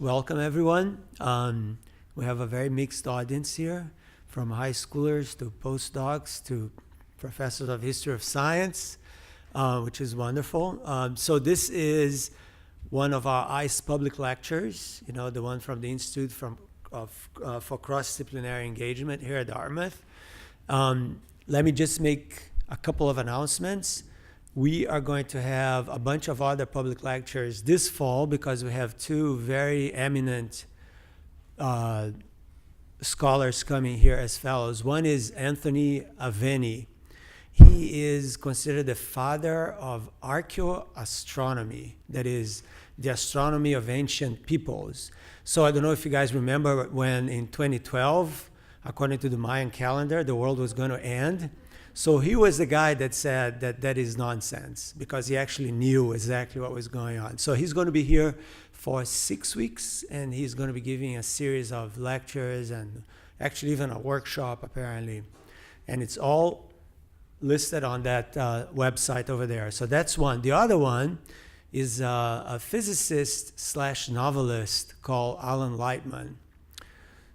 Welcome, everyone. We have a very mixed audience here, from high schoolers to postdocs to professors of history of science, which is wonderful. So this is one of our ICE public lectures, the one from the Institute for Cross-Disciplinary Engagement here at Dartmouth. Let me just make a couple of announcements. We are going to have a bunch of other public lectures this fall because we have two very eminent scholars coming here as fellows. One is Anthony Aveni. He is considered the father of archaeoastronomy, that is, the astronomy of ancient peoples. So I don't know if you guys remember when in 2012, according to the Mayan calendar, the world was going to end. So he was the guy that said that is nonsense because he actually knew exactly what was going on. So he's going to be here for 6 weeks, and he's going to be giving a series of lectures and actually even a workshop, apparently. And it's all listed on that website over there. So that's one. The other one is a physicist / novelist called Alan Lightman.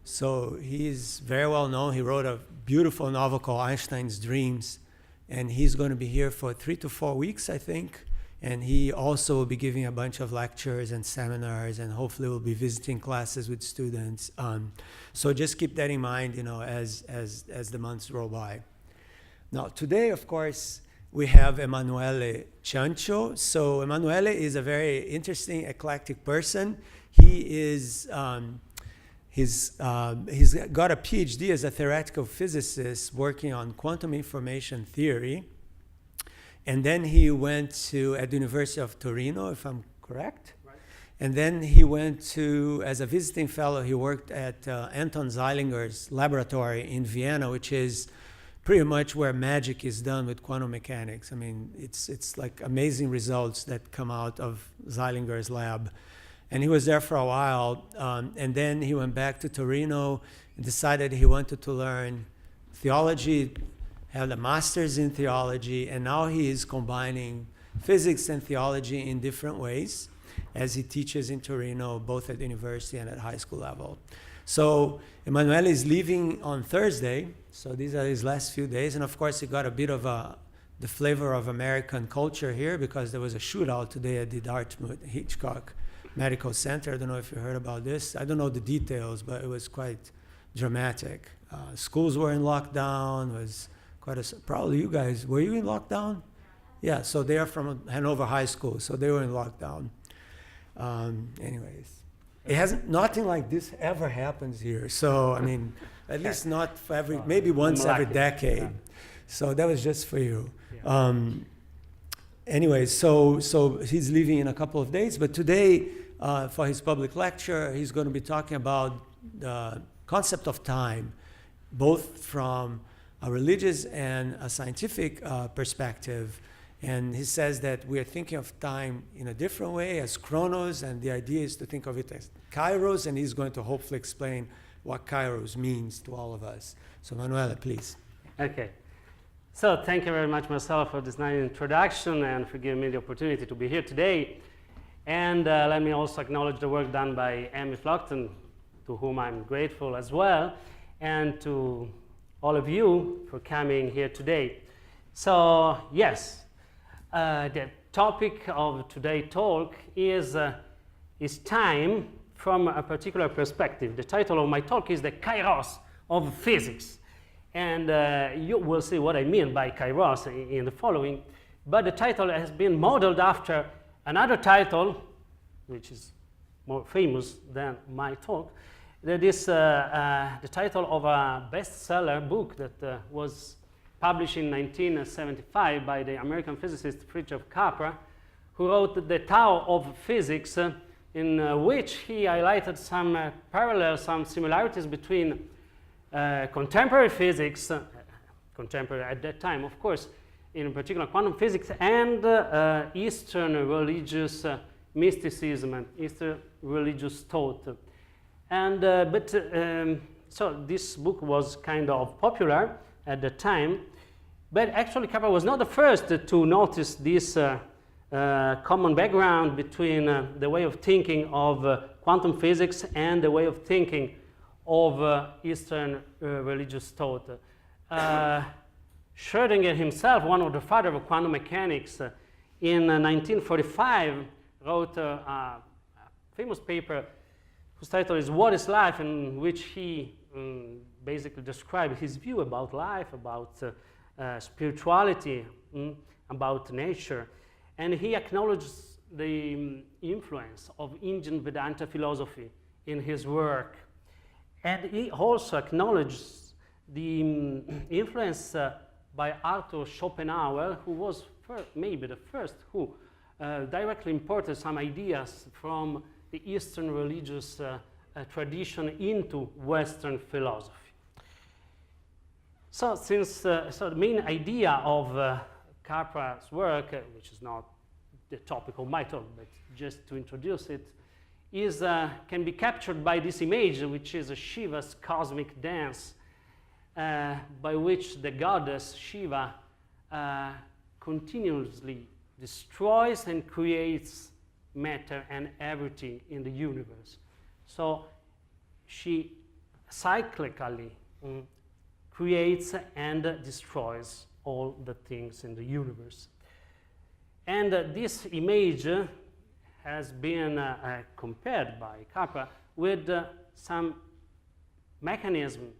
So he's very well known. He wrote a beautiful novel called Einstein's Dreams, and he's going to be here for 3 to 4 weeks, I think. And he also will be giving a bunch of lectures and seminars, and hopefully will be visiting classes with students. So just keep that in mind, as the months roll by. Now, today, of course, we have Emanuele Ciancio. So Emanuele is a very interesting, eclectic person. He is... He's got a PhD as a theoretical physicist working on quantum information theory. And then he went at the University of Torino, if I'm correct. Right. And then he went as a visiting fellow, he worked at Anton Zeilinger's laboratory in Vienna, which is pretty much where magic is done with quantum mechanics. I mean, it's like amazing results that come out of Zeilinger's lab. And he was there for a while, and then he went back to Torino and decided he wanted to learn theology, have a master's in theology, and now he is combining physics and theology in different ways as he teaches in Torino, both at university and at high school level. So Emanuele is leaving on Thursday, so these are his last few days, and of course he got a bit of the flavor of American culture here because there was a shootout today at the Dartmouth Hitchcock Medical Center. I don't know if you heard about this. I don't know the details, but it was quite dramatic. Schools were in lockdown. It was probably you guys, were you in lockdown? Yeah, so they are from Hanover High School, so they were in lockdown. Anyways, nothing like this ever happens here. So, I mean, at least not for maybe once every decade. Yeah. So that was just for you. Yeah. Anyways, so he's leaving in a couple of days, but today, for his public lecture, he's going to be talking about the concept of time, both from a religious and a scientific perspective. And he says that we are thinking of time in a different way as Chronos, and the idea is to think of it as Kairos, and he's going to hopefully explain what Kairos means to all of us. So Emanuele, please. Okay. So thank you very much, Marcelo, for this nice introduction and for giving me the opportunity to be here today. And let me also acknowledge the work done by Amy Flockton, to whom I'm grateful as well, and to all of you for coming here today. So yes, the topic of today's talk is time from a particular perspective. The title of my talk is the Kairos of Physics. And you will see what I mean by Kairos in the following. But the title has been modeled after another title, which is more famous than my talk. That is the title of a bestseller book that was published in 1975 by the American physicist Fritjof Capra, who wrote the Tao of Physics, in which he highlighted some parallels, some similarities between contemporary physics, contemporary at that time, of course, in particular quantum physics, and Eastern religious mysticism and Eastern religious thought. And so this book was kind of popular at the time, but actually Capra was not the first to notice this common background between the way of thinking of quantum physics and the way of thinking of Eastern religious thought. Schrödinger himself, one of the fathers of quantum mechanics, in 1945 wrote a famous paper whose title is What is Life?, in which he basically described his view about life, about spirituality, about nature. And he acknowledges the influence of Indian Vedanta philosophy in his work. And he also acknowledges the influence by Arthur Schopenhauer, who was maybe the first who directly imported some ideas from the Eastern religious tradition into Western philosophy. So the main idea of Capra's work, which is not the topic of my talk, but just to introduce it, is can be captured by this image, which is Shiva's cosmic dance, by which the goddess Shiva continuously destroys and creates matter and everything in the universe. So she cyclically creates and destroys all the things in the universe. And this image has been compared by Capra with some mechanism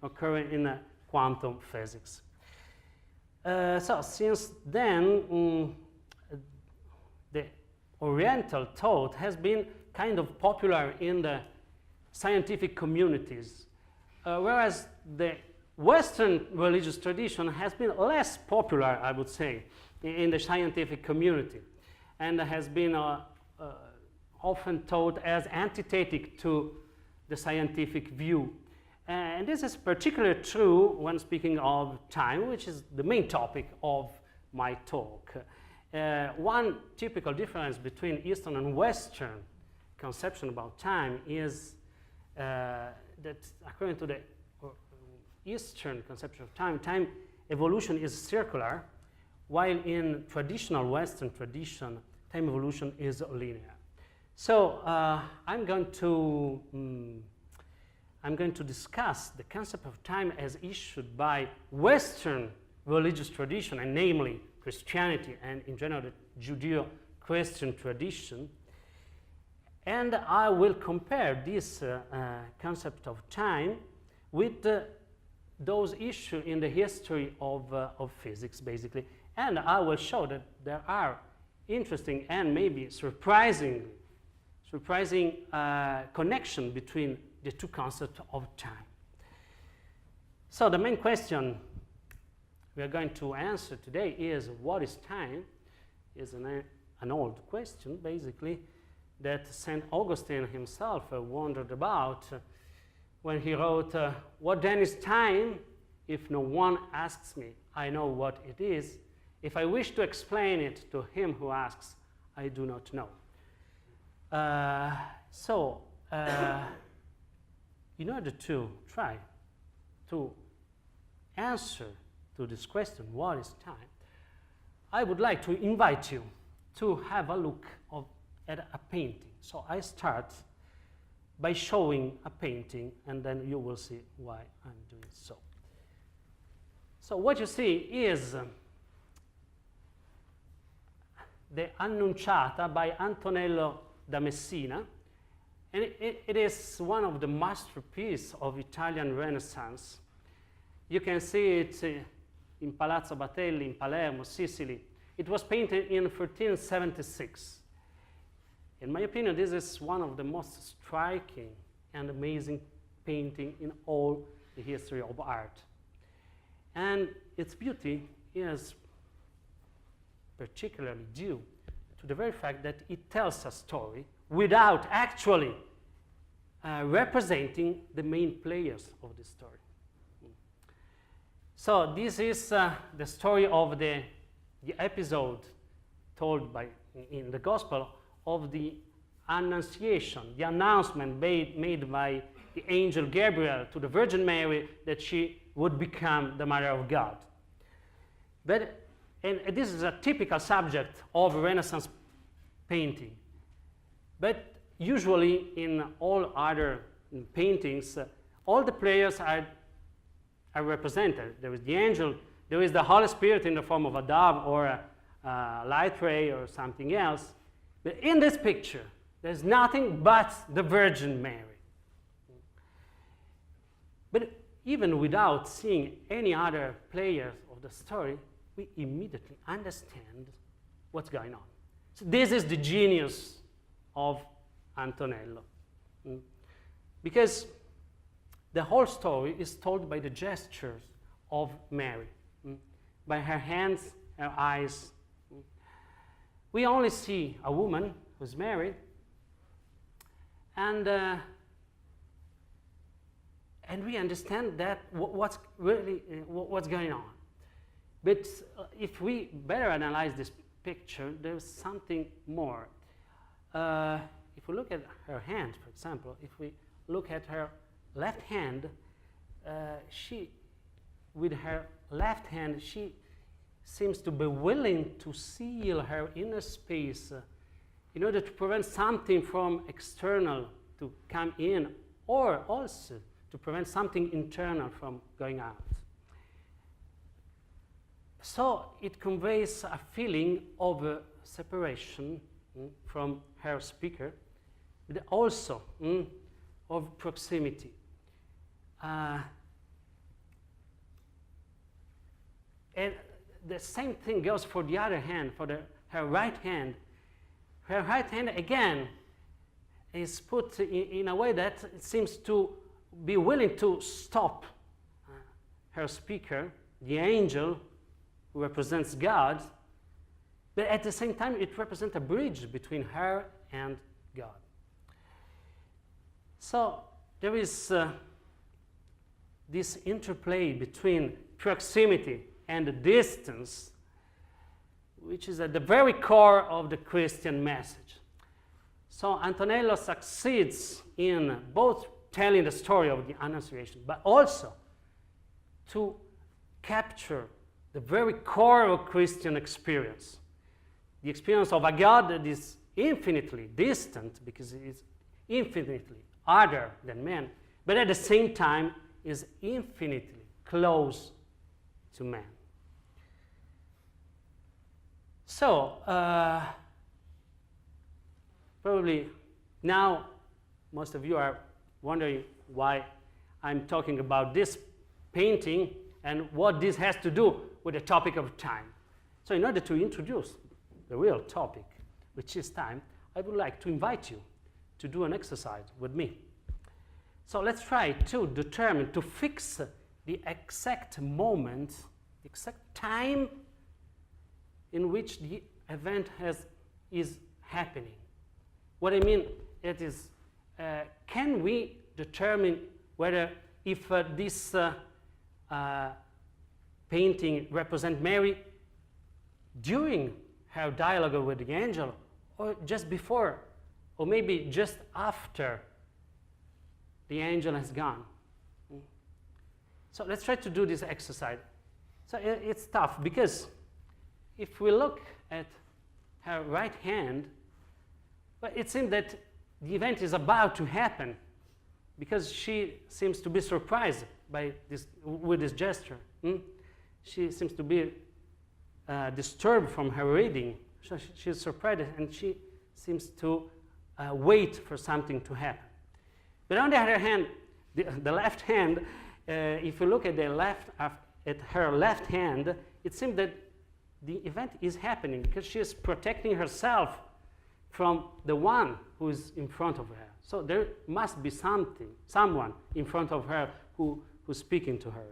occurring in quantum physics. So since then, the Oriental thought has been kind of popular in the scientific communities, whereas the Western religious tradition has been less popular, I would say, in the scientific community, and has been often taught as antithetic to the scientific view. And this is particularly true when speaking of time, which is the main topic of my talk. One typical difference between Eastern and Western conception about time is that according to the Eastern conception of time, time evolution is circular, while in traditional Western tradition, time evolution is linear. So I'm going to discuss the concept of time as issued by Western religious tradition, and namely Christianity and in general the Judeo-Christian tradition. And I will compare this concept of time with those issues in the history of physics, basically. And I will show that there are interesting and maybe surprising connection between the two concepts of time. So the main question we are going to answer today is, what is time? Is an old question, basically, that St. Augustine himself wondered about when he wrote, what then is time? If no one asks me, I know what it is. If I wish to explain it to him who asks, I do not know. In order to try to answer to this question, what is time, I would like to invite you to have a look at a painting. So I start by showing a painting, and then you will see why I'm doing so. So what you see is the Annunciata by Antonello da Messina, and it is one of the masterpieces of Italian Renaissance. You can see it in Palazzo Batelli in Palermo, Sicily. It was painted in 1376. In my opinion, this is one of the most striking and amazing painting in all the history of art. And its beauty is particularly due to the very fact that it tells a story without actually representing the main players of the story. So this is the story of the episode told in the Gospel of the Annunciation, the announcement made by the angel Gabriel to the Virgin Mary that she would become the Mother of God. And this is a typical subject of Renaissance painting. But usually in all other paintings, all the players are represented. There is the angel, there is the Holy Spirit in the form of a dove or a light ray or something else. But in this picture, there's nothing but the Virgin Mary. But even without seeing any other players of the story, we immediately understand what's going on. So this is the genius of Antonello. Because the whole story is told by the gestures of Mary, by her hands, her eyes. We only see a woman who's married, and we understand that what's really what's going on. But if we better analyze this picture, there's something more. If we look at her hand, for example, if we look at her left hand, with her left hand, she seems to be willing to seal her inner space in order to prevent something from external to come in, or also to prevent something internal from going out. So it conveys a feeling of separation from her speaker, but also of proximity. And the same thing goes for the other hand, for her right hand. Her right hand, again, is put in a way that it seems to be willing to stop her speaker, the angel, who represents God, but at the same time it represents a bridge between her and God. So there is this interplay between proximity and distance, which is at the very core of the Christian message. So Antonello succeeds in both telling the story of the Annunciation, but also to capture the very core of Christian experience, the experience of a God that is infinitely distant because it is infinitely other than man, but at the same time is infinitely close to man. So, probably now most of you are wondering why I'm talking about this painting and what this has to do with the topic of time. So in order to introduce the real topic, which is time, I would like to invite you to do an exercise with me. So let's try to determine, to fix the exact moment, the exact time in which the event is happening. What I mean, it is, can we determine whether if this painting represents Mary during her dialogue with the angel, or just before, or maybe just after the angel has gone? So let's try to do this exercise. So it's tough because if we look at her right hand, well, it seems that the event is about to happen because she seems to be surprised by with this gesture. She seems to be disturbed from her reading. So she's surprised and she seems to wait for something to happen. But on the other hand, the left hand, if you look at her left hand, it seems that the event is happening because she is protecting herself from the one who is in front of her. So there must be someone in front of her who's speaking to her.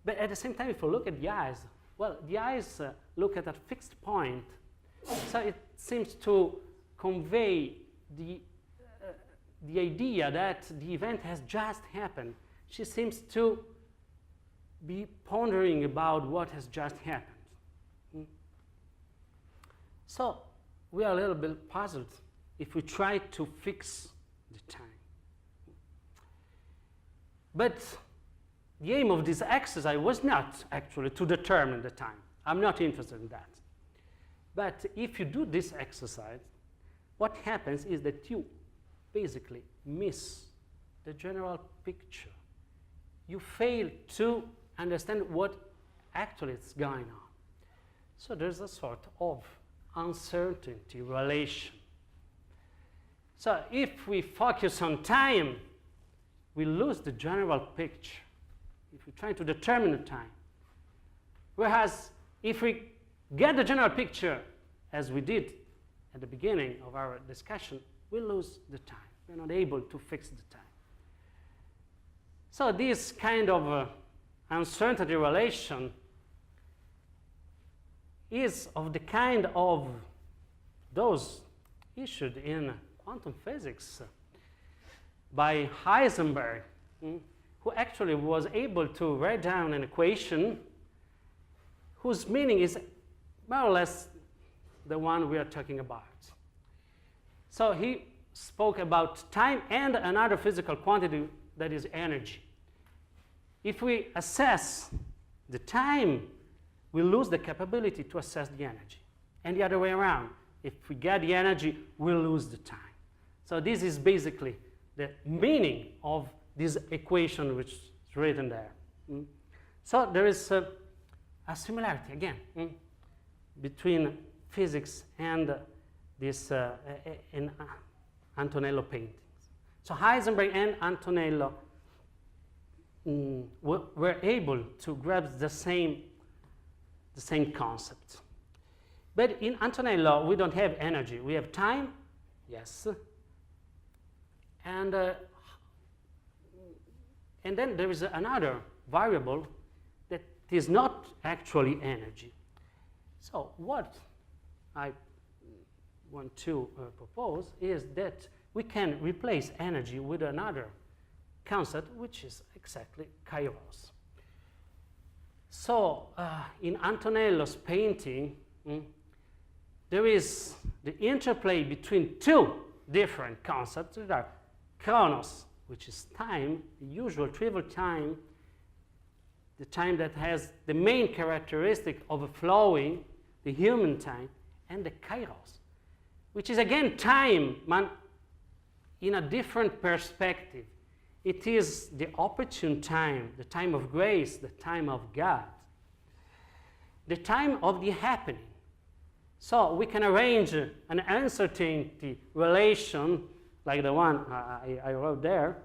But at the same time, if you look at the eyes, well, the eyes look at a fixed point. So it seems to convey the idea that the event has just happened. She seems to be pondering about what has just happened. So we are a little bit puzzled if we try to fix the time. But the aim of this exercise was not actually to determine the time. I'm not interested in that. But if you do this exercise, what happens is that you basically miss the general picture. You fail to understand what actually is going on. So there's a sort of uncertainty relation. So if we focus on time, we lose the general picture if we're trying to determine the time. Whereas if we get the general picture, as we did at the beginning of our discussion, we lose the time. We're not able to fix the time. So this kind of uncertainty relation is of the kind of those issued in quantum physics by Heisenberg, who actually was able to write down an equation whose meaning is more or less the one we are talking about. So he spoke about time and another physical quantity that is energy. If we assess the time, we lose the capability to assess the energy. And the other way around. If we get the energy, we lose the time. So this is basically the meaning of this equation which is written there. So there is a similarity, again, between physics and this in Antonello paintings. So Heisenberg and Antonello were able to grasp the same concept. But in Antonello, we don't have energy. We have time, yes. And then there is another variable that is not actually energy. So what I want to propose is that we can replace energy with another concept, which is exactly Kairos. So in Antonello's painting, there is the interplay between two different concepts that are Chronos, which is time, the usual trivial time, the time that has the main characteristic of flowing, the human time, and the Kairos, which is again time, but in a different perspective. It is the opportune time, the time of grace, the time of God, the time of the happening. So we can arrange an uncertainty relation, like the one I wrote there,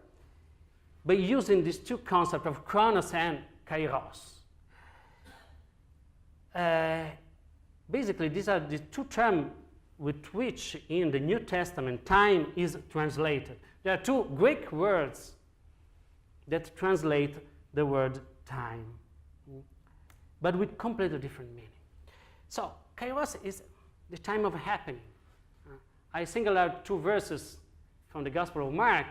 by using these two concepts of Chronos and Kairos. Basically, these are the two terms with which in the New Testament time is translated. There are two Greek words that translate the word time, but with completely different meaning. So Kairos is the time of happening. I single out two verses from the Gospel of Mark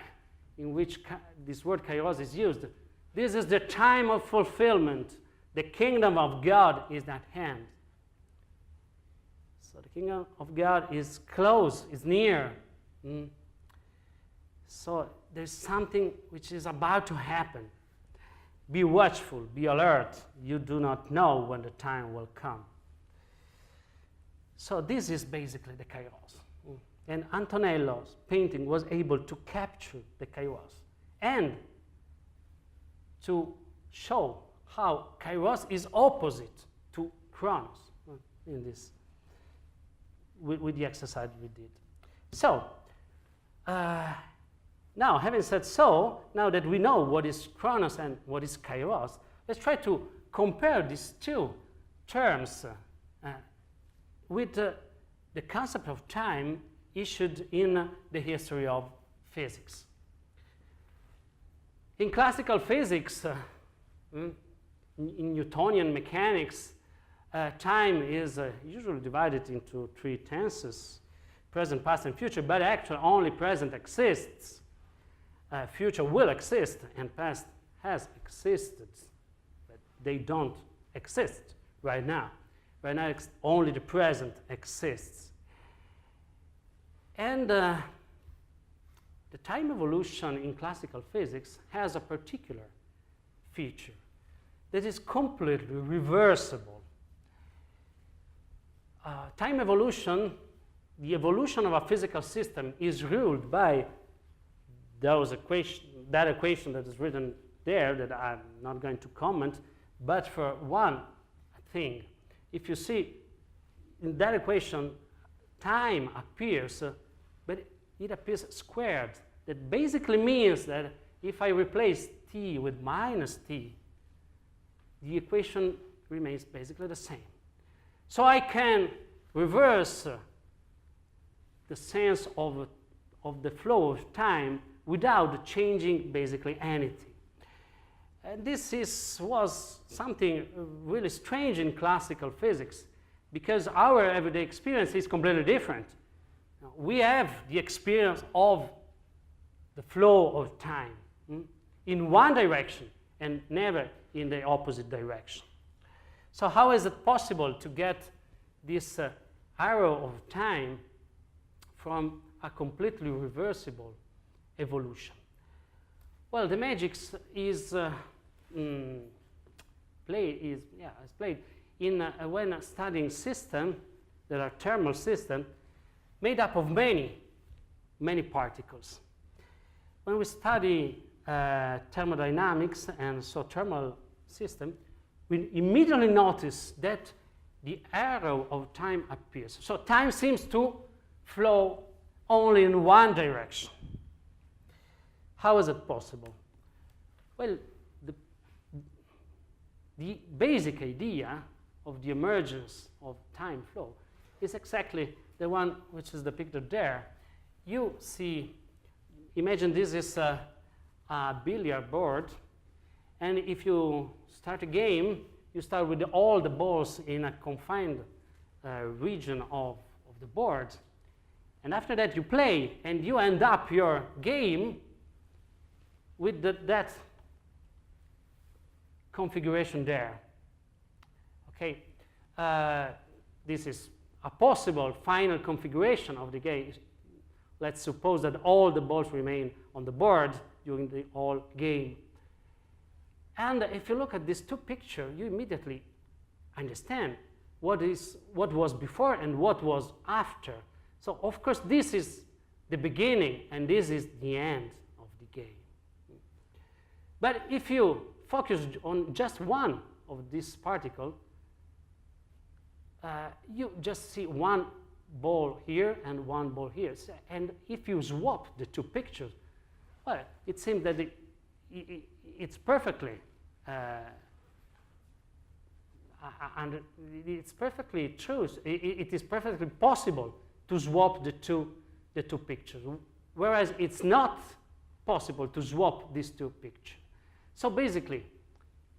in which this word Kairos is used. This is the time of fulfillment. The kingdom of God is at hand. So the kingdom of God is close, is near. So there's something which is about to happen. Be watchful, be alert. You do not know when the time will come. So this is basically the Kairos. And Antonello's painting was able to capture the Kairos and to show how Kairos is opposite to Chronos in this, with the exercise we did. So, now having said so, now that we know what is Chronos and what is Kairos, let's try to compare these two terms with the concept of time issued in the history of physics. In classical physics, in Newtonian mechanics, time is usually divided into three tenses: present, past, and future, but actually only present exists. Future will exist, and past has existed, but they don't exist right now. Right now, only the present exists. And the time evolution in classical physics has a particular feature that is completely reversible. Time evolution, the evolution of a physical system, is ruled by that equation that is written there that I'm not going to comment, but for one thing, if you see in that equation, time appears, but it appears squared. That basically means that if I replace t with minus t, the equation remains basically the same. So I can reverse the sense of the flow of time without changing basically anything. And this was something really strange in classical physics, because our everyday experience is completely different. We have the experience of the flow of time in one direction and never in the opposite direction. So how is it possible to get this arrow of time from a completely reversible evolution? Well, the magic is played in when studying systems that are thermal systems made up of many particles. When we study thermodynamics and so thermal system, we immediately notice that the arrow of time appears. So time seems to flow only in one direction. How is it possible? Well, the basic idea of the emergence of time flow is exactly the one which is depicted there. You see, imagine this is a billiard board, and if you start a game, you start with all the balls in a confined region of the board. And after that you play, and you end up your game with that configuration there. Okay, this is a possible final configuration of the game. Let's suppose that all the balls remain on the board during the whole game. And if you look at these two pictures, you immediately understand what was before and what was after. So, of course, this is the beginning and this is the end of the game. But if you focus on just one of these particles, you just see one ball here and one ball here. And if you swap the two pictures, well, it seems that it's perfectly it's perfectly true. It is perfectly possible to swap the two pictures, whereas it's not possible to swap these two pictures. So basically,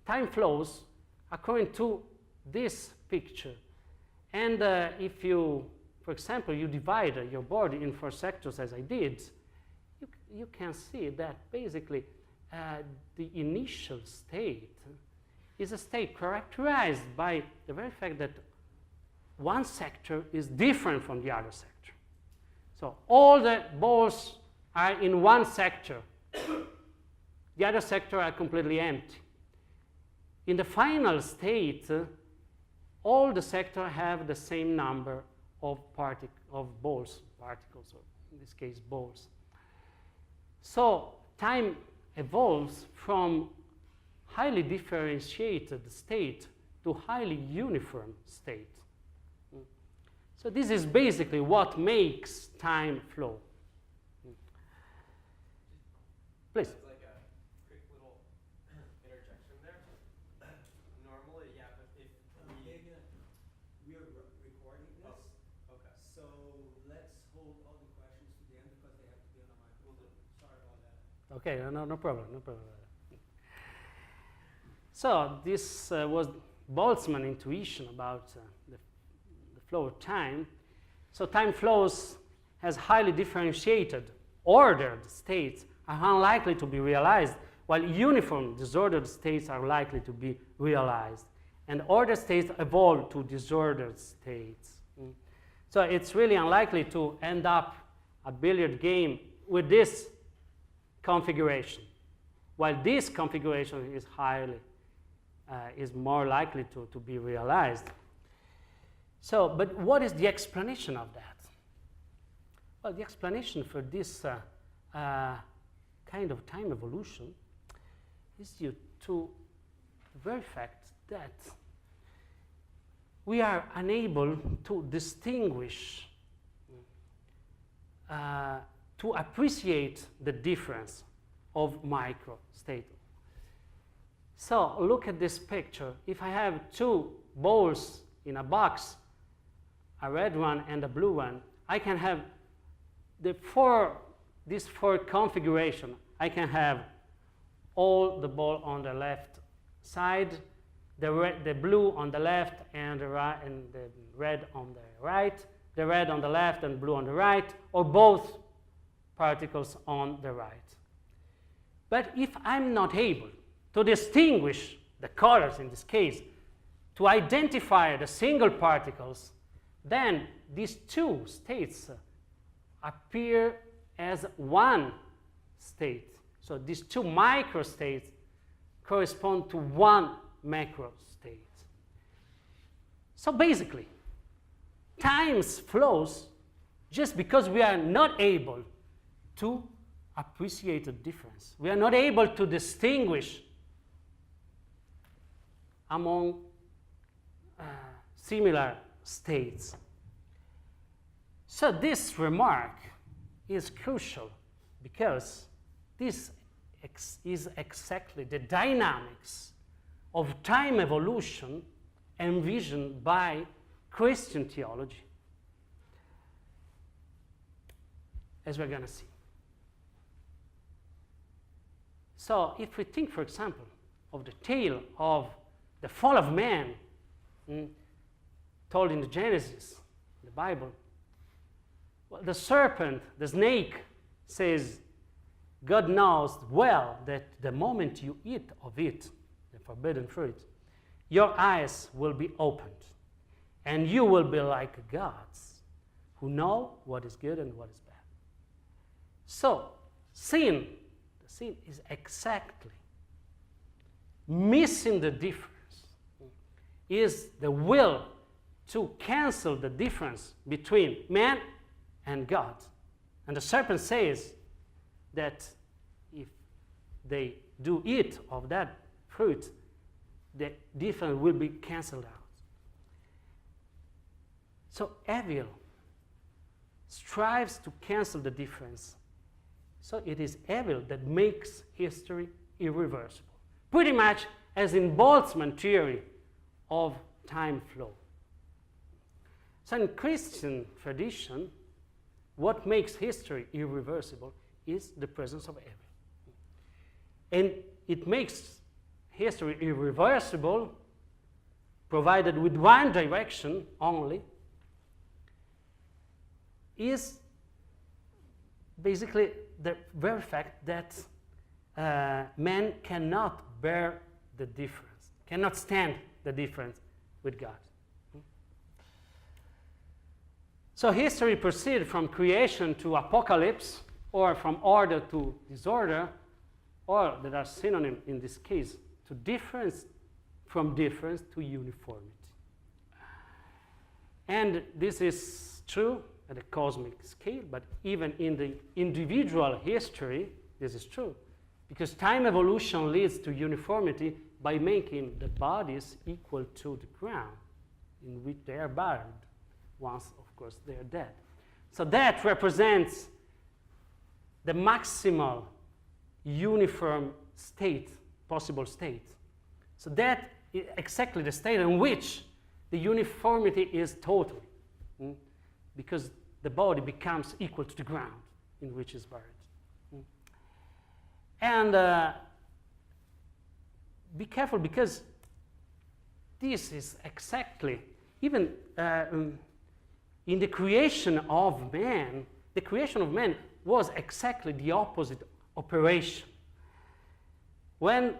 time flows according to this picture. And if you, for example, you divide your board in 4 sectors as I did, you can see that basically the initial state is a state characterized by the very fact that one sector is different from the other sector. So all the balls are in one sector. The other sector are completely empty. In the final state, all the sectors have the same number of particles, or in this case, balls. So time evolves from highly differentiated state to highly uniform state. So this is basically what makes time flow. Please. It's like a quick little interjection there. Normally, yeah, but if we are recording this. Oh, okay. So let's hold all the questions to the end because they have to be on a microphone. Sorry about that. Okay, no problem. So this was Boltzmann's intuition about the flow of time. So time flows as highly differentiated, ordered states are unlikely to be realized, while uniform, disordered states are likely to be realized. And ordered states evolve to disordered states. So it's really unlikely to end up a billiard game with this configuration, while this configuration is is more likely to be realized. So, but what is the explanation of that? Well, the explanation for this kind of time evolution is due to the very fact that we are unable to distinguish, to appreciate the difference of microstate. So look at this picture. If I have two balls in a box, a red one and a blue one, I can have these four configuration. I can have all the ball on the left side, the blue on the left and the red on the right, the red on the left and blue on the right, or both particles on the right. But if I'm not able to distinguish the colors in this case, to identify the single particles, then these two states appear as one state. So these two microstates correspond to one macrostate. So basically, time flows just because we are not able to appreciate the difference. We are not able to distinguish among similar states. So this remark is crucial because this is exactly the dynamics of time evolution envisioned by Christian theology, as we're going to see. So if we think, for example, of the tale of the fall of man told in the Genesis, the Bible, well, the serpent, the snake, says, God knows well that the moment you eat of it, the forbidden fruit, your eyes will be opened, and you will be like gods who know what is good and what is bad. So, sin is exactly missing the difference, is the will to cancel the difference between man and God. And the serpent says that if they do eat of that fruit, the difference will be canceled out. So evil strives to cancel the difference. So it is evil that makes history irreversible. Pretty much as in Boltzmann's theory of time flow. So in Christian tradition, what makes history irreversible is the presence of evil. And it makes history irreversible provided with one direction only, is basically the very fact that man cannot bear the difference, cannot stand the difference with God. So history proceeds from creation to apocalypse, or from order to disorder, or that are synonyms in this case, to difference, from difference to uniformity. And this is true at a cosmic scale, but even in the individual history, this is true. Because time evolution leads to uniformity by making the bodies equal to the ground in which they are buried, once, of course, they are dead. So that represents the maximal uniform state, possible state. So that is exactly the state in which the uniformity is total, because the body becomes equal to the ground in which it's buried. And be careful, because this is exactly, even in the creation of man was exactly the opposite operation. When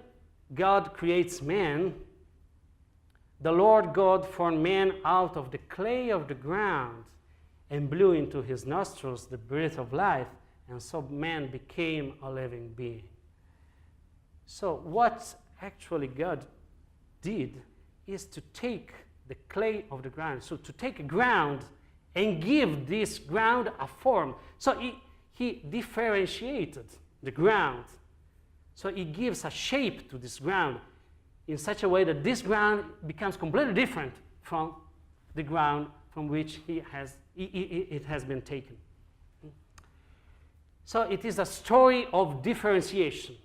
God creates man, the Lord God formed man out of the clay of the ground and blew into his nostrils the breath of life, and so man became a living being. So what actually God did is to take the clay of the ground, so to take a ground and give this ground a form. So he differentiated the ground. So he gives a shape to this ground in such a way that this ground becomes completely different from the ground from which it has been taken. So it is a story of differentiation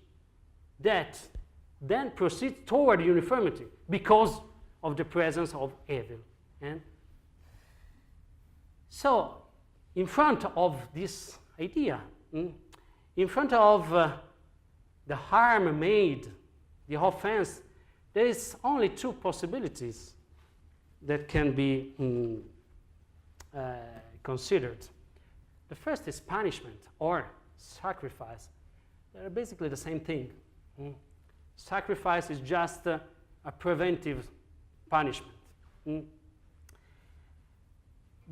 that then proceeds toward uniformity because of the presence of evil. And so in front of this idea, in front of the harm made, the offense, there is only two possibilities that can be considered. The first is punishment or sacrifice. They're basically the same thing. Sacrifice is just a preventive punishment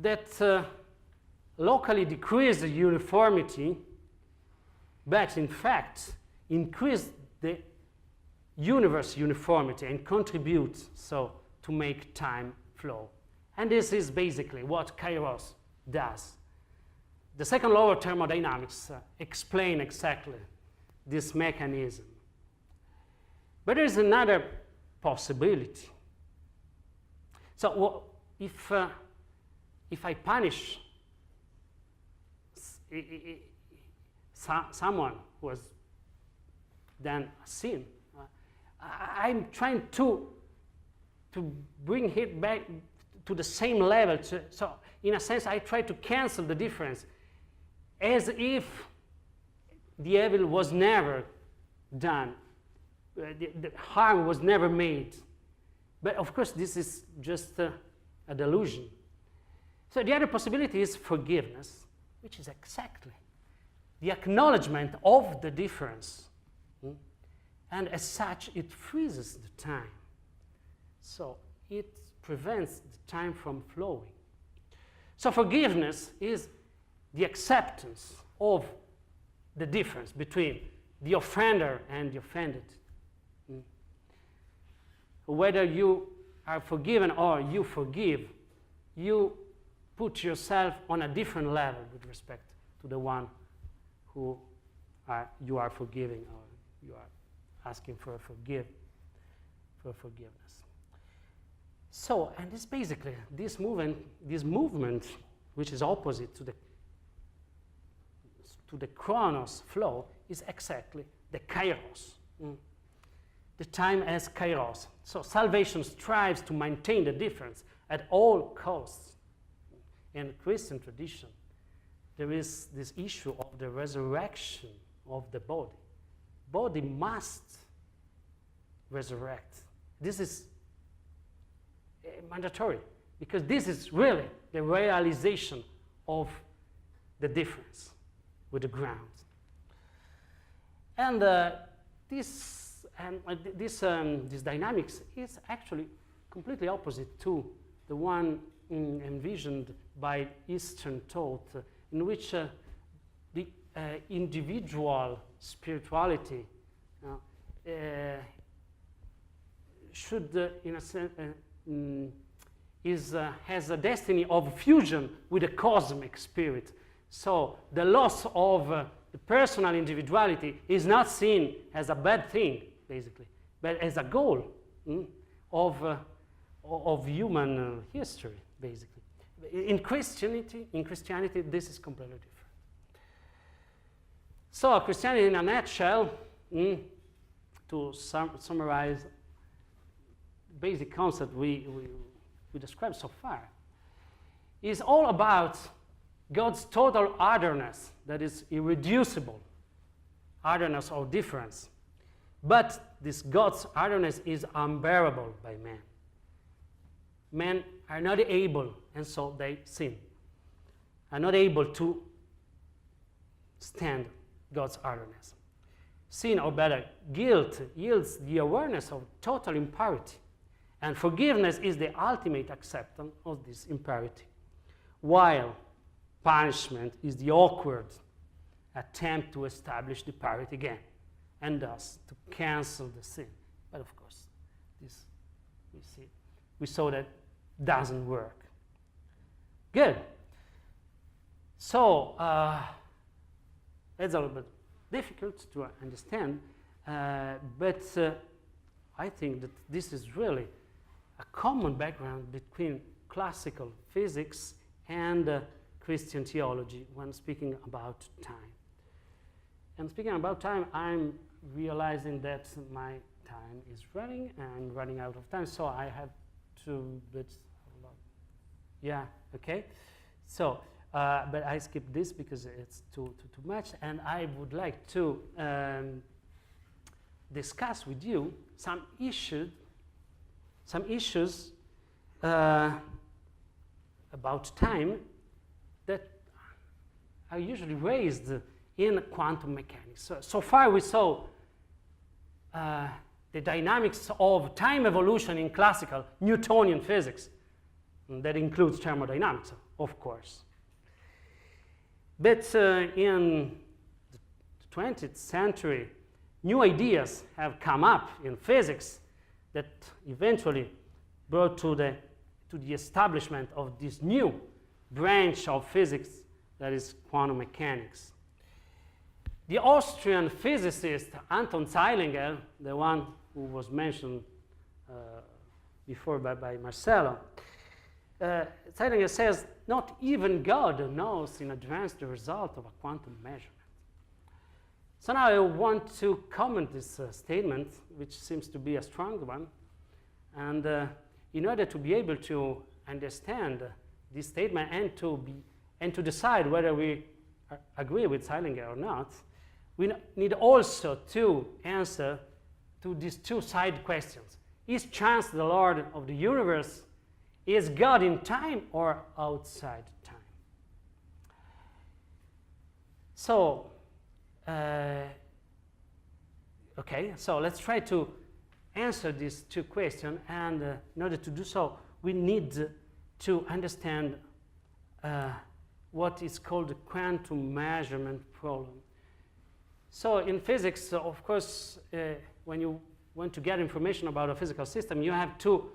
that locally decrease the uniformity, but in fact increase the universe uniformity and contribute so to make time flow. And this is basically what Kairos does. The second law of thermodynamics explains exactly this mechanism. But there is another possibility. So if I punish someone who has done a sin, I'm trying to bring it back to the same level. So in a sense, I try to cancel the difference as if the evil was never done. The harm was never made. But of course, this is just a delusion. So the other possibility is forgiveness, which is exactly the acknowledgement of the difference. And as such, it freezes the time. So it prevents the time from flowing. So forgiveness is the acceptance of the difference between the offender and the offended. Whether you are forgiven or you forgive, you put yourself on a different level with respect to the one who you are forgiving or you are asking for forgiveness. So, and this basically, this movement, which is opposite to the Chronos flow, is exactly the Kairos. The time as Kairos. So salvation strives to maintain the difference at all costs. In Christian tradition, there is this issue of the resurrection of the body. Body must resurrect. This is mandatory because this is really the realization of the difference with the ground. And this dynamics is actually completely opposite to the one envisioned by Eastern thought, in which the individual spirituality should, in a sense, has a destiny of fusion with the cosmic spirit. So the loss of the personal individuality is not seen as a bad thing, basically, but as a goal of human history, basically. In Christianity, this is completely different. So Christianity, in a nutshell, to summarize the basic concept we described so far, is all about God's total otherness, that is irreducible, otherness or difference. But this God's otherness is unbearable by man. Men are not able, and so they sin, are not able to stand God's otherness. Sin, or better, guilt, yields the awareness of total impurity, and forgiveness is the ultimate acceptance of this impurity, while punishment is the awkward attempt to establish the purity again, and thus to cancel the sin. But of course, this we saw that doesn't work. Good. So that's a little bit difficult to understand, but I think that this is really a common background between classical physics and Christian theology when speaking about time. And speaking about time, I'm realizing that my time is running, and I'm running out of time, so I have to, yeah, okay. So, but I skip this because it's too much, and I would like to discuss with you some issues about time that are usually raised in quantum mechanics. So far we saw the dynamics of time evolution in classical Newtonian physics. And that includes thermodynamics, of course. But in the 20th century, new ideas have come up in physics that eventually brought to the establishment of this new branch of physics that is quantum mechanics. The Austrian physicist Anton Zeilinger, the one who was mentioned before by Marcelo, Zeilinger says, not even God knows in advance the result of a quantum measurement. So now I want to comment this statement, which seems to be a strong one. And in order to be able to understand this statement and to decide whether we agree with Zeilinger or not, we need also to answer to these two side questions. Is chance the Lord of the universe? Is God in time or outside time? So, okay, so let's try to answer these two questions, and in order to do so, we need to understand what is called the quantum measurement problem. So in physics, of course, when you want to get information about a physical system, you have to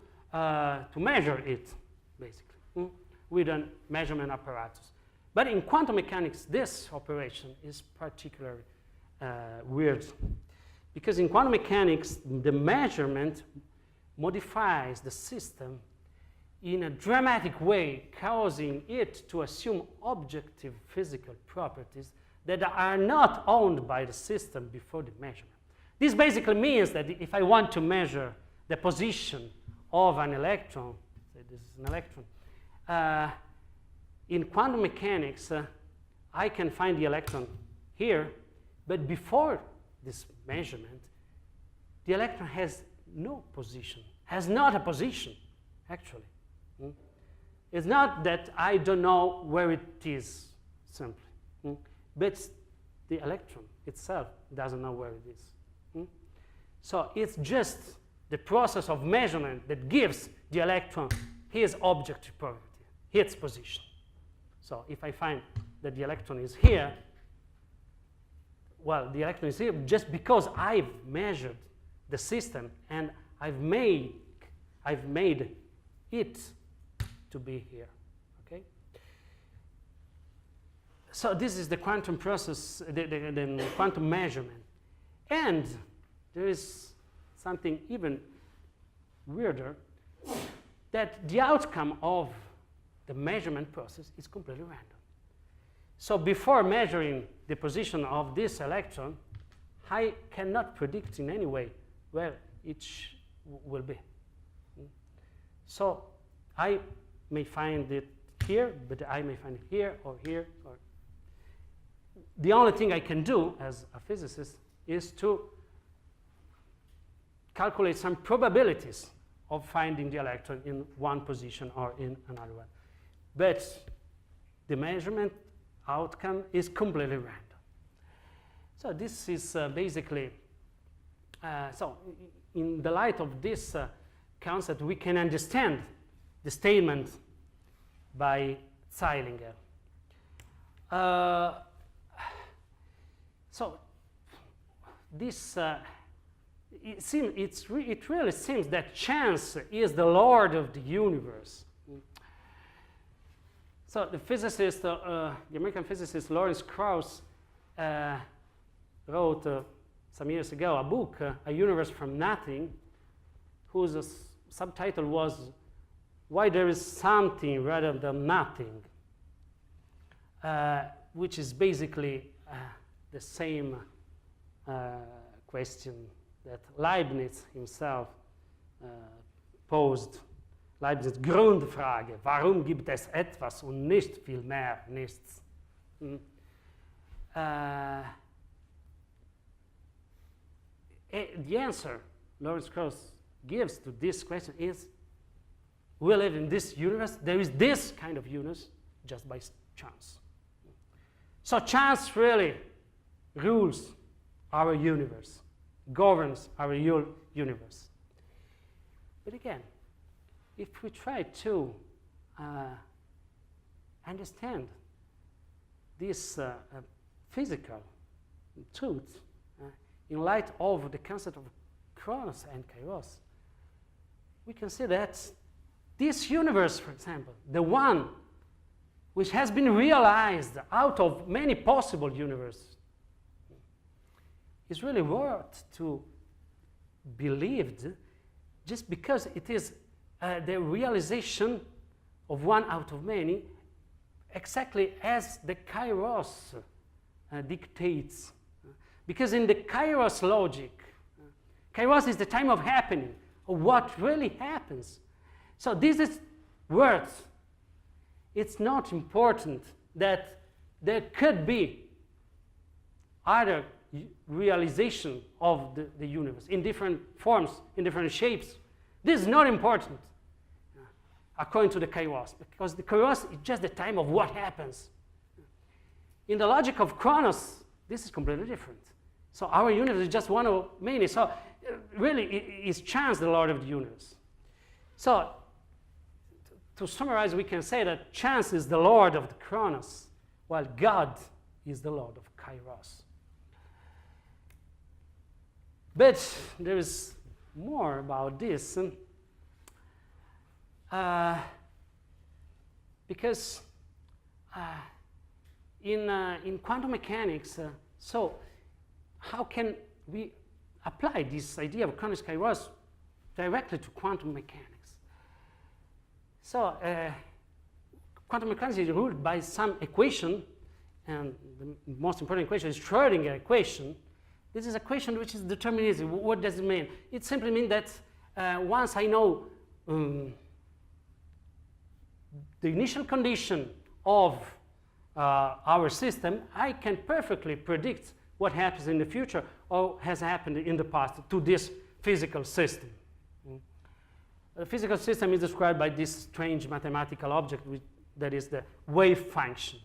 measure it, basically, with a measurement apparatus. But in quantum mechanics, this operation is particularly weird, because in quantum mechanics, the measurement modifies the system in a dramatic way, causing it to assume objective physical properties that are not owned by the system before the measurement. This basically means that if I want to measure the position of an electron, say this is an electron, in quantum mechanics, I can find the electron here, but before this measurement, the electron has no position, has not a position, actually. It's not that I don't know where it is, simply. But the electron itself doesn't know where it is. So it's just the process of measurement that gives the electron his objective property, its position. So if I find that the electron is here, well, the electron is here just because I've measured the system and I've made it to be here. Okay? So this is the quantum process, the quantum measurement. And there is something even weirder, that the outcome of the measurement process is completely random. So before measuring the position of this electron, I cannot predict in any way where it will be. So I may find it here, but I may find it here or here. Or the only thing I can do as a physicist is to calculate some probabilities of finding the electron in one position or in another one. But the measurement outcome is completely random. So this is basically, so in the light of this concept, we can understand the statement by Zeilinger. So this, it really seems that chance is the Lord of the universe. So the physicist, the American physicist Lawrence Krauss, wrote some years ago a book, A Universe from Nothing, whose subtitle was Why There Is Something Rather Than Nothing, which is basically the same question that Leibniz himself posed. Leibniz' Grundfrage, warum gibt es etwas und nicht viel mehr nichts? The answer Lawrence Krauss gives to this question is, we live in this universe, there is this kind of universe just by chance. So chance really rules our universe, governs our universe. But again, if we try to understand this physical truth in light of the concept of Chronos and Kairos, we can see that this universe, for example, the one which has been realized out of many possible universes, is really worth to be believed just because it is the realization of one out of many, exactly as the Kairos dictates. Because in the Kairos logic, Kairos is the time of happening, of what really happens. So this is worth. It's not important that there could be other realization of the universe in different forms, in different shapes. This is not important according to the Kairos, because the Kairos is just the time of what happens. In the logic of Chronos, this is completely different. So our universe is just one of many. So really, is chance the Lord of the universe. So to summarize, we can say that chance is the Lord of the Chronos, while God is the Lord of Kairos. But there is more about this, because in quantum mechanics, so how can we apply this idea of Chronos Kairos directly to quantum mechanics? So quantum mechanics is ruled by some equation, and the most important equation is Schrödinger equation. This is an equation which is deterministic. What does it mean? It simply means that once I know the initial condition of our system, I can perfectly predict what happens in the future or has happened in the past to this physical system. The physical system is described by this strange mathematical object that is the wave function.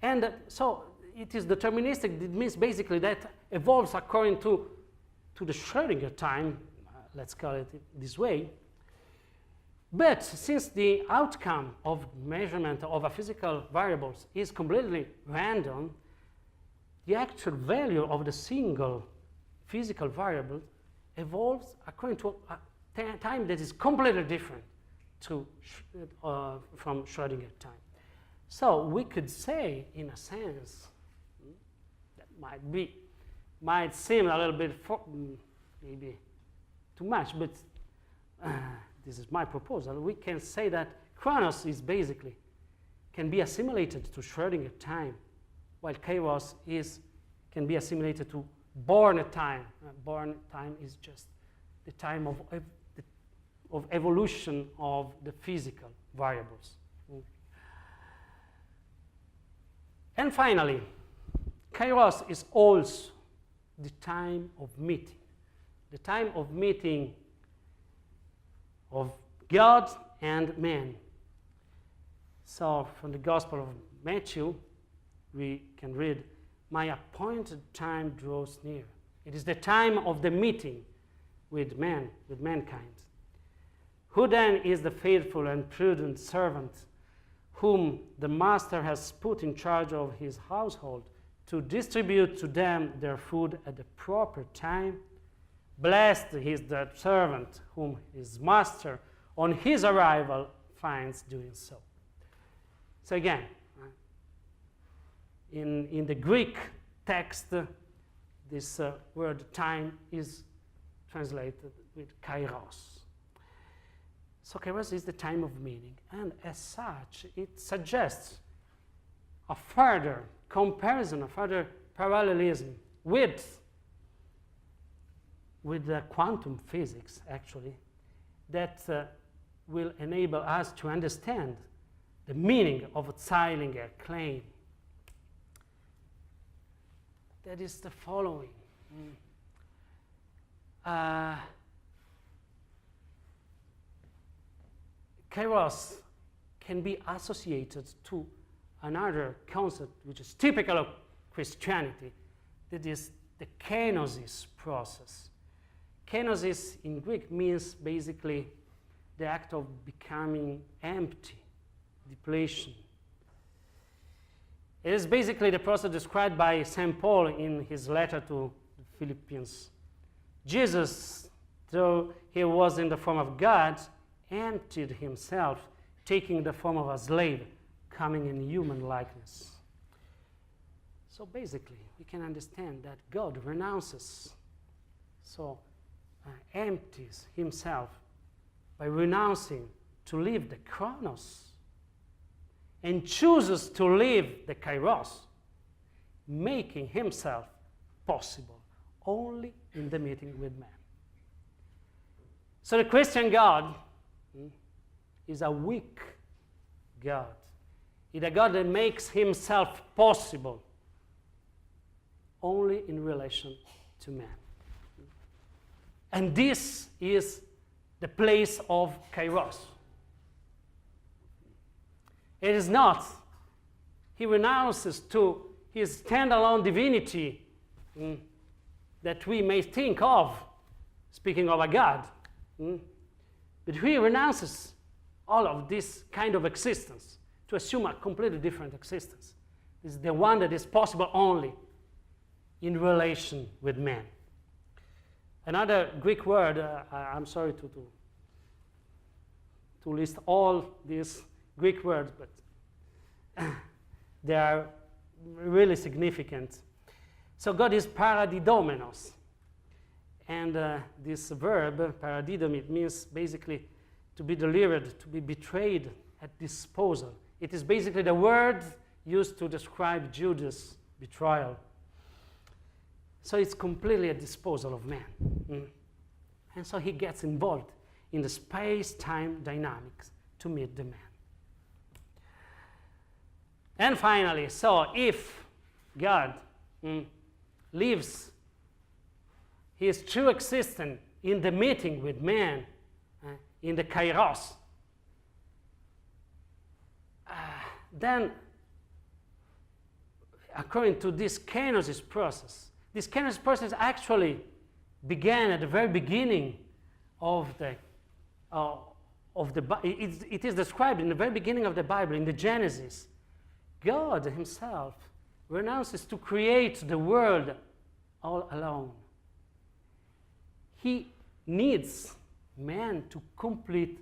And so it is deterministic. It means basically that evolves according to the Schrödinger time, let's call it this way. But since the outcome of measurement of a physical variables is completely random, the actual value of the single physical variable evolves according to a time that is completely different from Schrödinger time. So we could say, in a sense, that might seem a little bit maybe too much, but this is my proposal. We can say that Chronos is basically can be assimilated to Schrödinger time, while Kairos can be assimilated to Born time. Born time is just the time of evolution of the physical variables. And finally, Kairos is also the time of meeting of God and man. So from the Gospel of Matthew, we can read, "My appointed time draws near." It is the time of the meeting with man, with mankind. Who then is the faithful and prudent servant whom the master has put in charge of his household to distribute to them their food at the proper time? Blessed is that servant whom his master on his arrival finds doing so. So again, in the Greek text, this word time is translated with Kairos. So Kairos is the time of meaning, and as such, it suggests a further comparison, a further parallelism with quantum physics, actually, that will enable us to understand the meaning of Zeilinger claim. That is the following. Kairos can be associated to another concept which is typical of Christianity, that is the kenosis process. Kenosis in Greek means basically the act of becoming empty, depletion. It is basically the process described by St. Paul in his letter to the Philippians. Jesus, though he was in the form of God, emptied himself, taking the form of a slave, coming in human likeness. So basically, we can understand that God renounces, empties himself by renouncing to live the Chronos and chooses to live the Kairos, making himself possible only in the meeting with man. So the Christian God is a weak God. It's a God that makes himself possible only in relation to man. And this is the place of Kairos. It is not. He renounces to his standalone divinity that we may think of, speaking of a God. But he renounces all of this kind of existence to assume a completely different existence. This is the one that is possible only in relation with man. Another Greek word, I'm sorry to list all these Greek words, but they are really significant. So God is paradidomenos. And this verb, paradidom, it means basically to be delivered, to be betrayed at disposal. It is basically the word used to describe Judas' betrayal. So it's completely at disposal of man. And so he gets involved in the space-time dynamics to meet the man. And finally, so if God lives his true existence in the meeting with man, in the Kairos, then according to this kenosis process, this kenosis process actually began at the very beginning of the it is described in the very beginning of the Bible, in the Genesis. God himself renounces to create the world all alone. He needs man to complete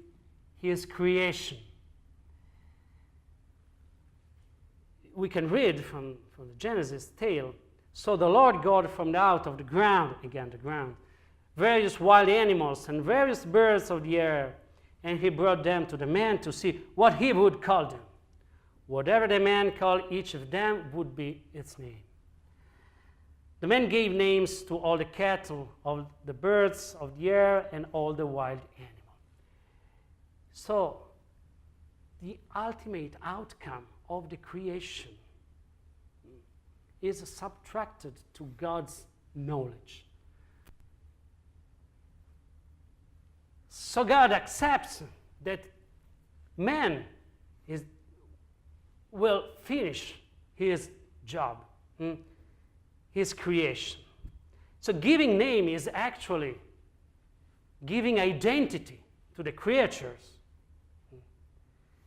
his creation. We can read from the Genesis tale, so the Lord God formed out of the ground, again the ground, various wild animals and various birds of the air, and he brought them to the man to see what he would call them. Whatever the man called each of them would be its name. The man gave names to all the cattle, all the birds of the air, and all the wild animals. So, the ultimate outcome of the creation is subtracted to God's knowledge. So God accepts that man will finish his job, his creation. So giving name is actually giving identity to the creatures.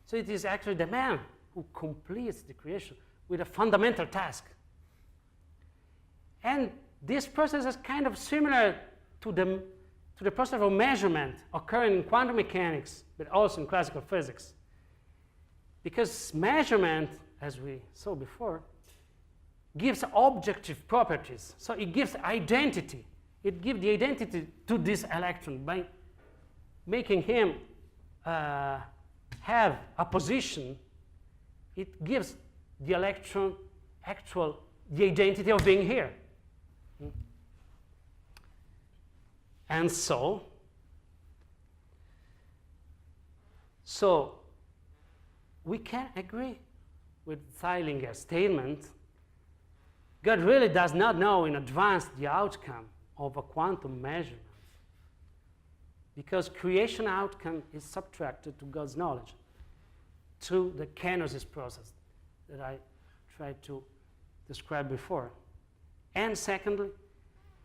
So it is actually the man who completes the creation with a fundamental task. And this process is kind of similar to the process of measurement occurring in quantum mechanics, but also in classical physics. Because measurement, as we saw before, gives objective properties. So it gives identity. It gives the identity to this electron by making him have a position. It gives the electron the identity of being here. And so we can agree with Zeilinger's statement. God really does not know in advance the outcome of a quantum measurement, because creation outcome is subtracted to God's knowledge through the kenosis process that I tried to describe before. And secondly,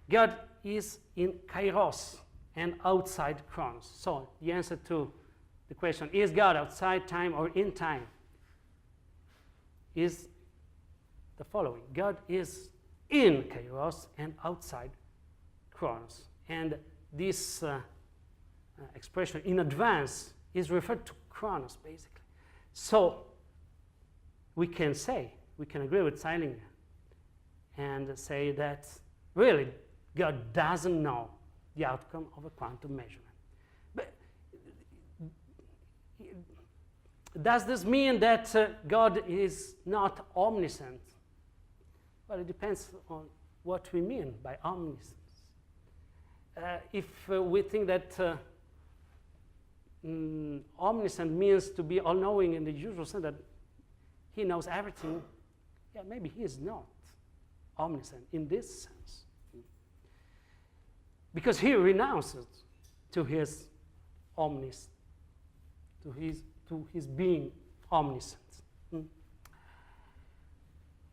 God is in Kairos and outside Chronos. So the answer to the question, is God outside time or in time, is the following. God is in Kairos and outside Chronos. And this expression in advance is referred to Chronos, basically. So we can agree with Zeilinger and say that really God doesn't know the outcome of a quantum measurement. But does this mean that God is not omniscient? Well, it depends on what we mean by omniscience. If we think that omniscient means to be all-knowing in the usual sense that he knows everything, yeah, maybe he is not omniscient in this sense. Because he renounces to his omniscience, to his being omniscient.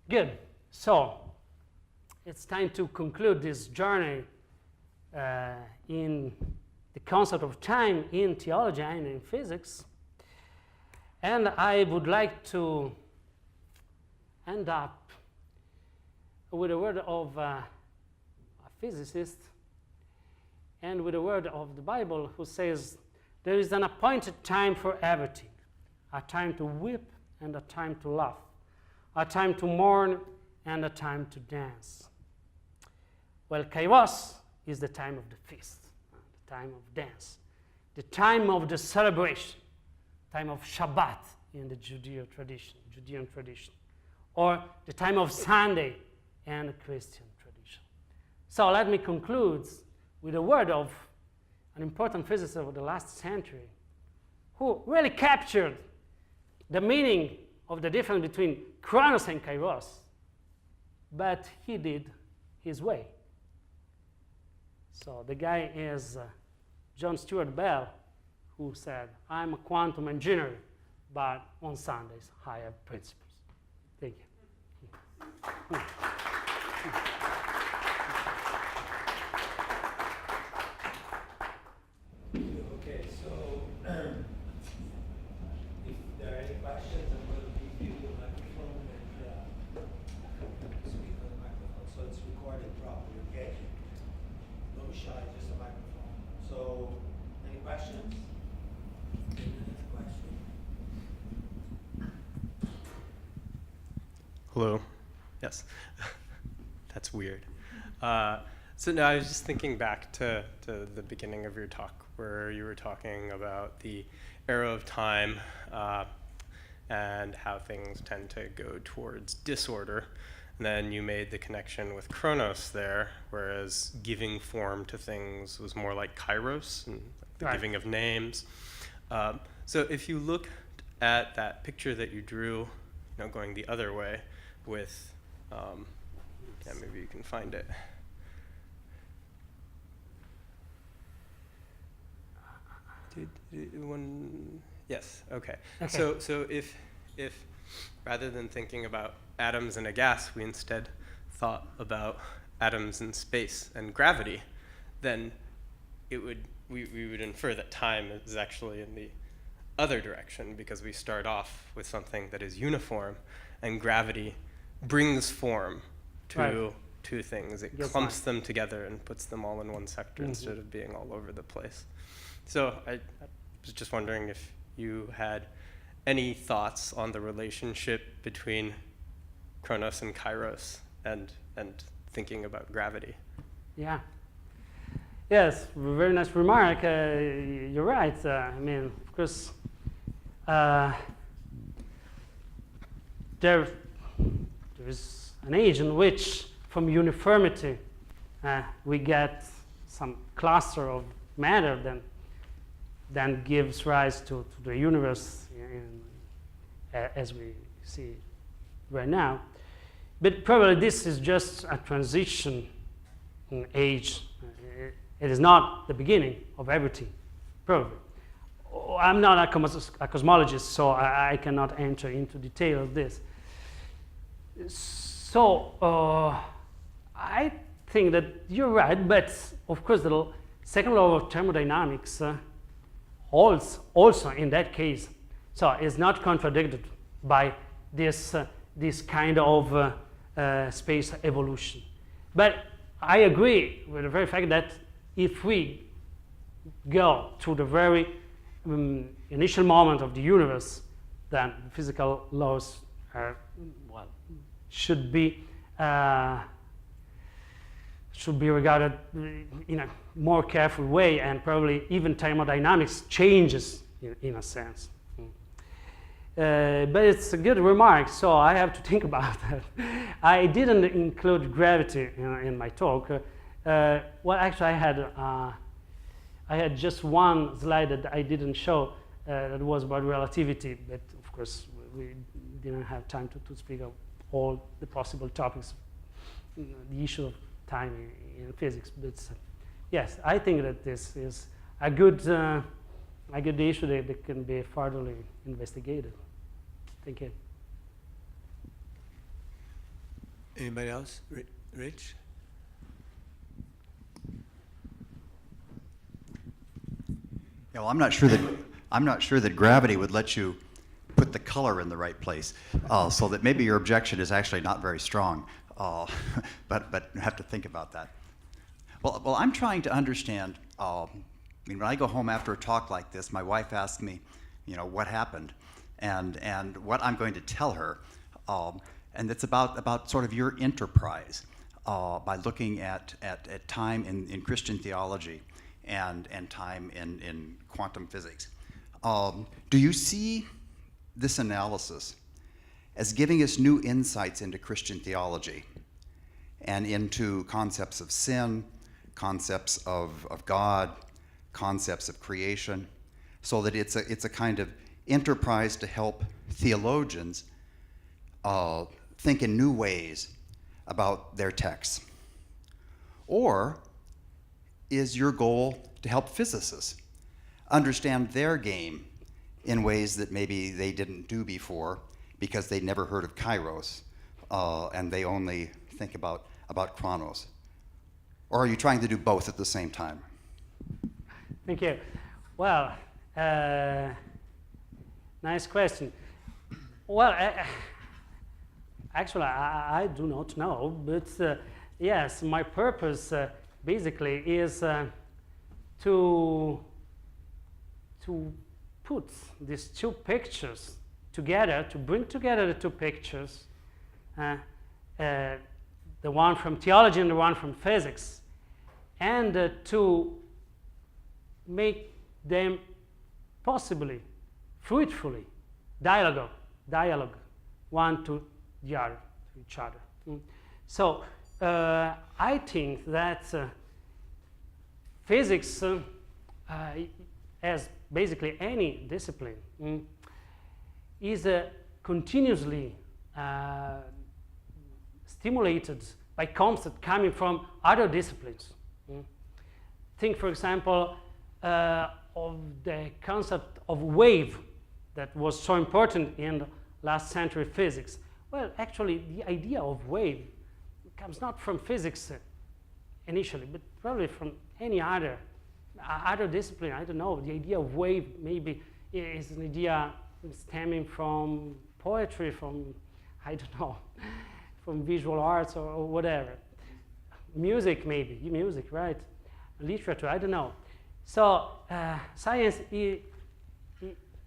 Good. So it's time to conclude this journey in the concept of time in theology and in physics. And I would like to end up with a word of a physicist and with a word of the Bible who says, there is an appointed time for everything, a time to weep and a time to laugh, a time to mourn and a time to dance. Well, Kairos is the time of the feast, the time of dance, the time of the celebration, time of Shabbat in the Judean tradition, or the time of Sunday and the Christian tradition. So let me conclude with a word of an important physicist of the last century who really captured the meaning of the difference between Chronos and Kairos, but he did his way. So the guy is John Stuart Bell, who said, I'm a quantum engineer, but on Sundays I have principles. Thank you. Okay, so if there are any questions, I'm going to give you the microphone and speak on the microphone so it's recorded properly, okay? No shy, just a microphone. So, any questions? Hello. Yes. That's weird. So now I was just thinking back to the beginning of your talk where you were talking about the arrow of time and how things tend to go towards disorder. And then you made the connection with Chronos there, whereas giving form to things was more like Kairos and the giving of names. So if you look at that picture that you drew, going the other way with, maybe you can find it. Yes. Okay. So if rather than thinking about atoms in a gas, we instead thought about atoms in space and gravity, then we would infer that time is actually in the other direction, because we start off with something that is uniform, and gravity brings form to two things. It clumps them together and puts them all in one sector instead of being all over the place. So I was just wondering if you had any thoughts on the relationship between Chronos and Kairos and thinking about gravity. Yeah. Yes, very nice remark. You're right. I mean, of course, there is an age in which, from uniformity, we get some cluster of matter then gives rise to the universe as we see right now. But probably this is just a transition age. It is not the beginning of everything, probably. I'm not a cosmologist, so I cannot enter into detail of this. So I think that you're right, but of course the second law of thermodynamics also in that case, so is not contradicted by this kind of space evolution. But I agree with the very fact that if we go to the very initial moment of the universe, then the physical laws are, should be regarded in a more careful way, and probably even thermodynamics changes in a sense. But it's a good remark, so I have to think about that. I didn't include gravity in my talk. Well, actually, I had just one slide that I didn't show that was about relativity, but of course we didn't have time to speak of all the possible topics, the issue of time in physics. But yes, I think that this is a good issue that can be further investigated. Thank you. Anybody else? Rich? Yeah, well, I'm not sure that gravity would let you put the color in the right place, so that maybe your objection is actually not very strong, but have to think about that. Well, I'm trying to understand. I mean, when I go home after a talk like this, my wife asks me, what happened, and what I'm going to tell her, and it's about sort of your enterprise by looking at time in Christian theology and time in quantum physics. Do you see this analysis as giving us new insights into Christian theology and into concepts of sin, concepts of God, concepts of creation, so that it's a kind of enterprise to help theologians think in new ways about their texts? Or is your goal to help physicists understand their game in ways that maybe they didn't do before because they'd never heard of Kairos and they only think about Chronos? Or are you trying to do both at the same time? Thank you. Well, nice question. Well, actually, I do not know, but yes, my purpose basically is to put these two pictures together, to bring together the two pictures, the one from theology and the one from physics, and to make them possibly, fruitfully, dialogue one to the other, to each other. So I think that physics, as basically any discipline, is continuously stimulated by concepts coming from other disciplines. Think, for example, of the concept of wave that was so important in the last century physics. Well, actually, the idea of wave comes not from physics initially, but probably from any other discipline. I don't know. The idea of wave maybe is an idea stemming from poetry, from, I don't know, from visual arts or whatever. Music maybe, music, right? Literature, I don't know. So science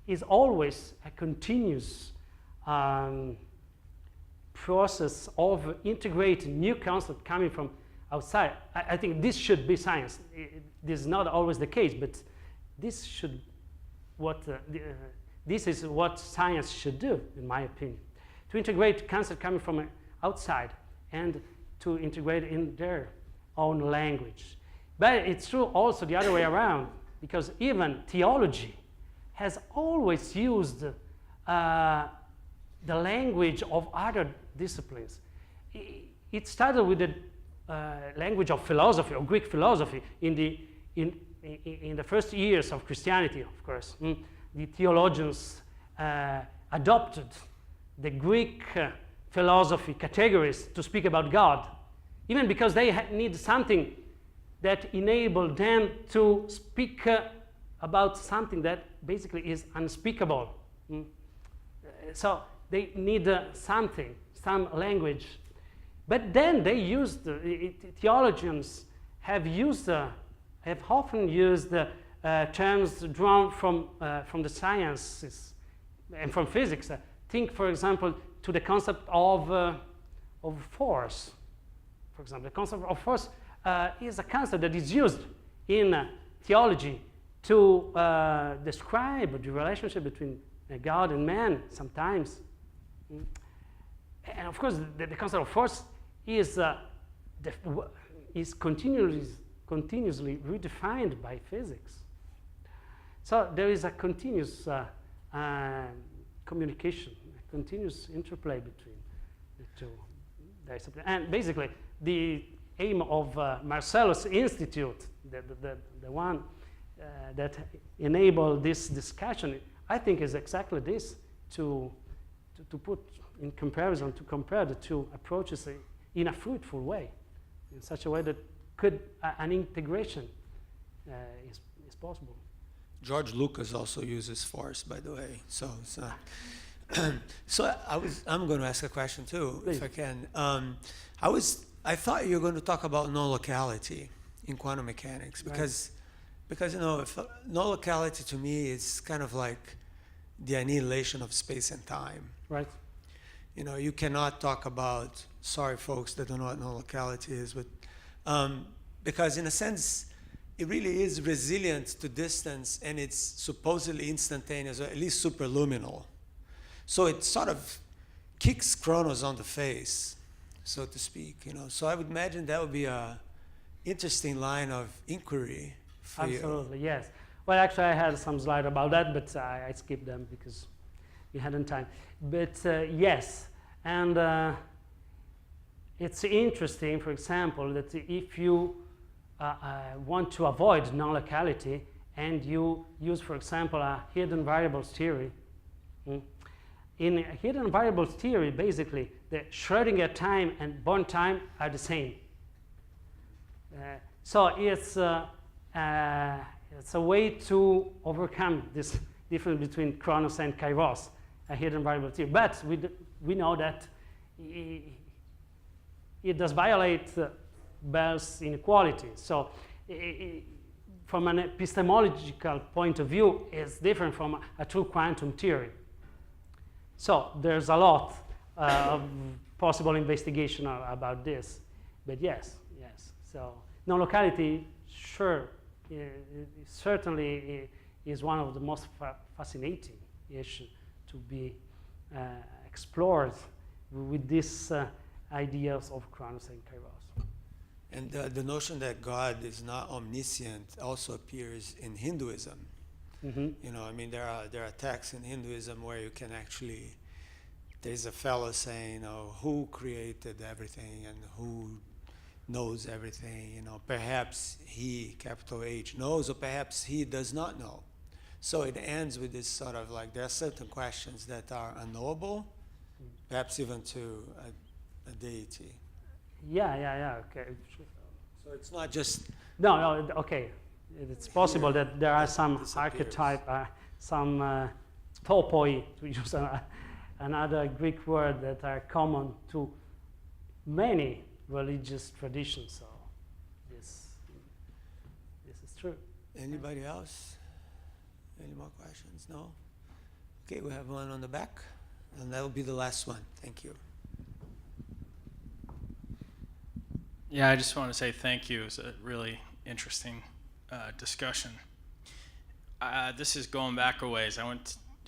is always a continuous process of integrating new concepts coming from outside. I think this should be science. This is not always the case, but this should this is what science should do, in my opinion, to integrate concepts coming from outside and to integrate in their own language. But it's true also the other way around, because even theology has always used the language of other disciplines. It started with the language of philosophy, or Greek philosophy, in the first years of Christianity, of course. The theologians adopted the Greek philosophy categories to speak about God, even because they need something that enabled them to speak about something that basically is unspeakable. So they need something, some language. But then they used, theologians have often used terms drawn from the sciences and from physics. Think, for example, to the concept of force. For example, the concept of force is a concept that is used in theology to describe the relationship between God and man sometimes. And of course, the concept of force is continuously redefined by physics. So there is a continuous communication, a continuous interplay between the two disciplines. And basically, the aim of Marcellus Institute, the one that enabled this discussion, I think is exactly this, to put in comparison, to compare the two approaches in a fruitful way, in such a way that an integration is possible. George Lucas also uses force, by the way. So I'm going to ask a question too, Please. if I can. I thought you were going to talk about non-locality in quantum mechanics, because if non-locality to me is kind of like the annihilation of space and time. Right. You cannot talk about, sorry folks that don't know what non-locality is, but because in a sense, it really is resilient to distance, and it's supposedly instantaneous, or at least superluminal. So it sort of kicks Chronos on the face, so to speak. So I would imagine that would be a interesting line of inquiry for you. Absolutely, yes. Well, actually, I had some slide about that, but I skipped them because we hadn't time. But yes, and it's interesting, for example, that if you want to avoid non-locality and you use, for example, a hidden variables theory. In hidden variables theory, basically, the Schrödinger time and Born time are the same. So it's a way to overcome this difference between Chronos and Kairos, a hidden variable theory. But we know that it does violate Bell's inequality. So from an epistemological point of view, it's different from a true quantum theory. So there's a lot of possible investigation about this. But yes. So non-locality, sure, certainly is one of the most fascinating issues to be explored with these ideas of Chronos and Kairos. And the notion that God is not omniscient also appears in Hinduism. Mm-hmm. There are texts in Hinduism where you can actually, there's a fellow saying, who created everything and who knows everything, perhaps he, capital H, knows, or perhaps he does not know. So it ends with this sort of like, there are certain questions that are unknowable, perhaps even to a deity. Yeah, okay. So it's not just... No, okay. It's possible that there are some archetype, some topoi, to use another Greek word, that are common to many religious traditions. So this is true. Anybody else? Any more questions? No? Okay, we have one on the back, and that will be the last one. Thank you. Yeah, I just want to say thank you. It was a really interesting discussion. This is going back a ways. I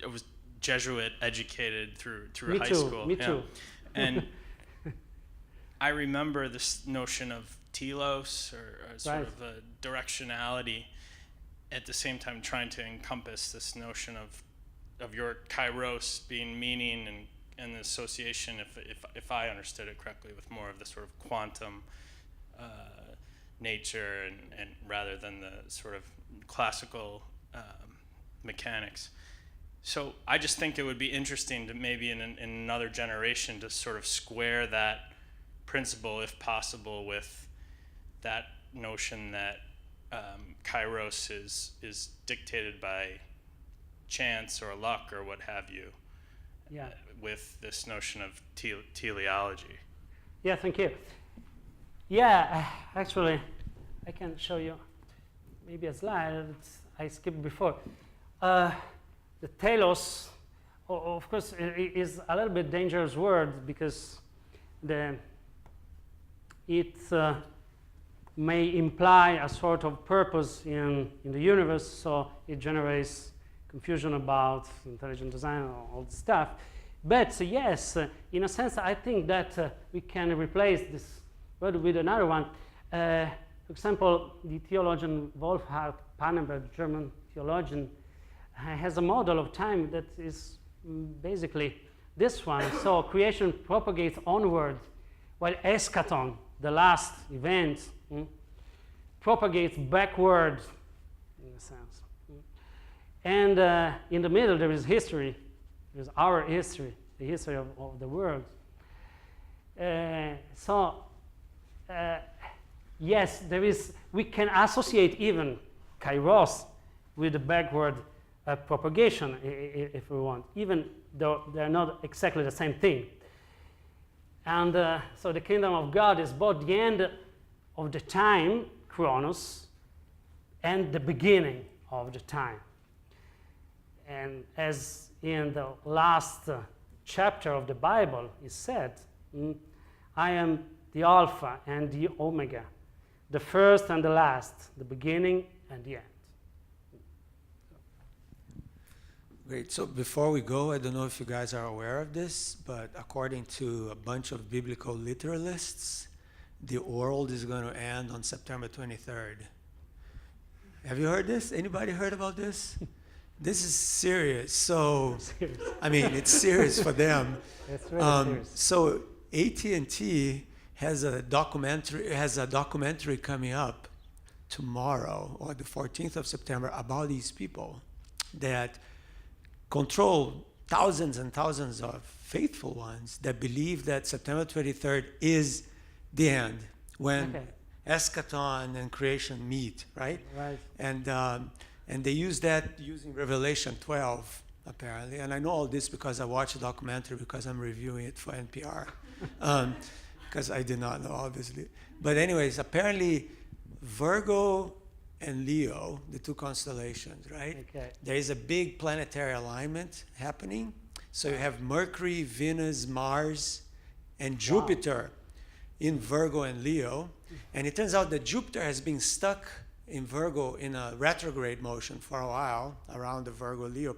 was Jesuit educated through Me high too, school. me too. And I remember this notion of telos, or sort Right. of a directionality, at the same time trying to encompass this notion of your Kairos being meaning and the association, if I understood it correctly, with more of the sort of quantum nature and rather than the sort of classical mechanics. So I just think it would be interesting to maybe in another generation to sort of square that principle, if possible, with that notion that Kairos is dictated by chance or luck or what have you, Yeah. with this notion of teleology. Yeah, thank you. Yeah, actually, I can show you maybe a slide that I skipped before. The telos, of course, is a little bit dangerous word because it may imply a sort of purpose in the universe, so it generates confusion about intelligent design and all this stuff. But yes, in a sense, I think that we can replace this word with another one. For example, the theologian Wolfhard Pannenberg, German theologian, has a model of time that is basically this one. So creation propagates onward, while eschaton, the last event, propagates backward, in a sense. And in the middle, there is history. There's our history, the history of the world. Yes, there is. We can associate even Kairos with the backward propagation, if we want, even though they're not exactly the same thing. And so the kingdom of God is both the end of the time, Chronos, and the beginning of the time. And as in the last chapter of the Bible is said, I am the Alpha and the Omega, the first and the last, the beginning and the end. Great. So before we go, I don't know if you guys are aware of this, but according to a bunch of biblical literalists, the world is going to end on September 23rd. Have you heard this? Anybody heard about this? This is serious. So, Serious. I mean, it's serious for them. It's really serious. So AT&T has a documentary coming up tomorrow, or the 14th of September, about these people that control thousands and thousands of faithful ones that believe that September 23rd is the end, when eschaton and creation meet, right? Right. And they use that using Revelation 12, apparently. And I know all this because I watched a documentary because I'm reviewing it for NPR. Because I did not know, obviously. But anyways, apparently Virgo and Leo, the two constellations, right? Okay. There is a big planetary alignment happening. So you have Mercury, Venus, Mars, and Jupiter in Virgo and Leo. And it turns out that Jupiter has been stuck in Virgo in a retrograde motion for a while around the Virgo-Leo.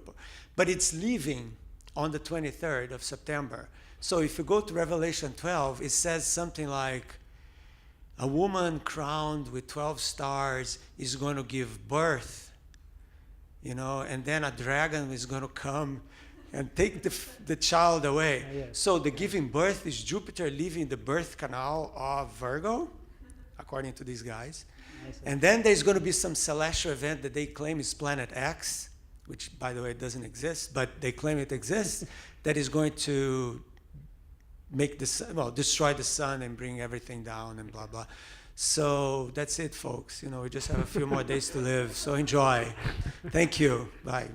But it's leaving on the 23rd of September. So if you go to Revelation 12, it says something like, a woman crowned with 12 stars is going to give birth, and then a dragon is going to come and take the child away. Yes. So the giving birth is Jupiter leaving the birth canal of Virgo, according to these guys. And then there's going to be some celestial event that they claim is Planet X, which, by the way, doesn't exist, but they claim it exists, that is going to make destroy the sun and bring everything down and blah, blah. So that's it, folks. We just have a few more days to live. So enjoy. Thank you. Bye.